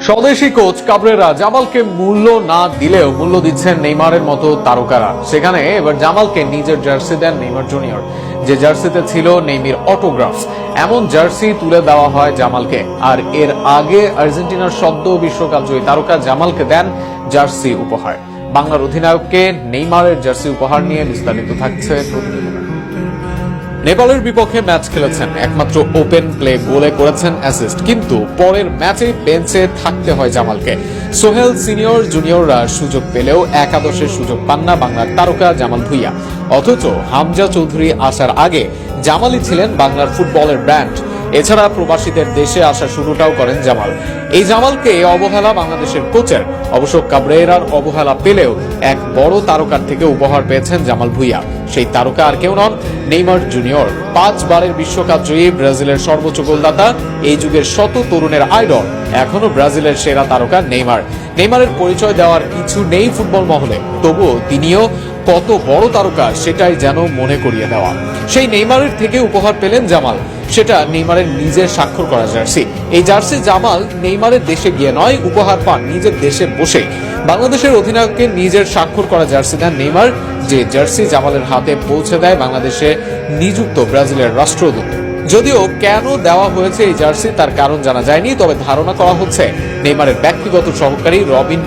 স্বদেশি coach Cabrera জামালকে মূল্য না দিলেও মূল্য দিচ্ছেন নেইমারের মতো তারকারা। সেখানে এবার জামালকে নিজের জার্সি দেন নেইমার জুনিয়র, যে জার্সিতে ছিল নেইমির অটোগ্রাফ। এমন জার্সি তুলে দেওয়া হয় জামালকে। আর এর আগে আর্জেন্টিনার সদ্য বিশ্বকাপ জয়ী তারকা জামালকে দেন জার্সি উপহার। বাংলার অধিনায়ককে নেইমারের জার্সি উপহার নিয়ে বিস্তারিত থাকছে প্রতিবেদনে। নেপালের বিপক্ষে ম্যাচ খেলেছেন, একমাত্র ওপেন প্লে গোলে করেছেন অ্যাসিস্ট, কিন্তু পরের ম্যাচে বেঞ্চে থাকতে হয় জামালকে। সোহেল সিনিয়র জুনিয়ররা সুযোগ পেলেও একাদশের সুযোগ পান না বাংলার তারকা জামাল ভুঁইয়া। অথচ হামজা চৌধুরী আসার আগে জামালই ছিলেন বাংলার ফুটবলের ব্র্যান্ড। এছাড়া প্রবাসীদের দেশে আসা শুরুটাও করেন জামাল। এই জামালকে অবহেলা বাংলাদেশের কোচের। অবশ্য কাবরেরার অবহেলা পেলেও এক বড় তারকার থেকে উপহার পেয়েছেন জামাল ভুঁইয়া। সেই তারকা আর কেউ নন, নেইমার জুনিয়র। 5 বারের বিশ্বকাপ জয়ী ব্রাজিলের সর্বোচ্চ গোলদাতা, এই যুগের শত তরুণের আইডল, এখনো ব্রাজিলের সেরা তারকা নেইমার। নেইমারের পরিচয় দেওয়ার কিছু নেই ফুটবল মহলে, তবুও তিনিও কত বড় তারকা সেটাই যেন মনে করিয়ে দেওয়া। সেই নেইমারের থেকে উপহার পেলেন জামাল, সেটা নেইমারের নিজের স্বাক্ষর করা জার্সি। এই জার্সি জামাল নেইমারের দেশে গিয়ে নয়, উপহার পান নিজের দেশে বসে। বাংলাদেশের অধিনায়ককে নিজের স্বাক্ষর করা জার্সি দেন নেইমার, যে জার্সি জামালের হাতে পৌঁছে দেয় বাংলাদেশে নিযুক্ত ব্রাজিলের রাষ্ট্রদূত। যদিও কেন দেওয়া হয়েছে এই জার্সি তার কারণ জানা যায়নি, তবে ধারণা করা হচ্ছে নেইমারের ব্যক্তিগত সহকারী রবিন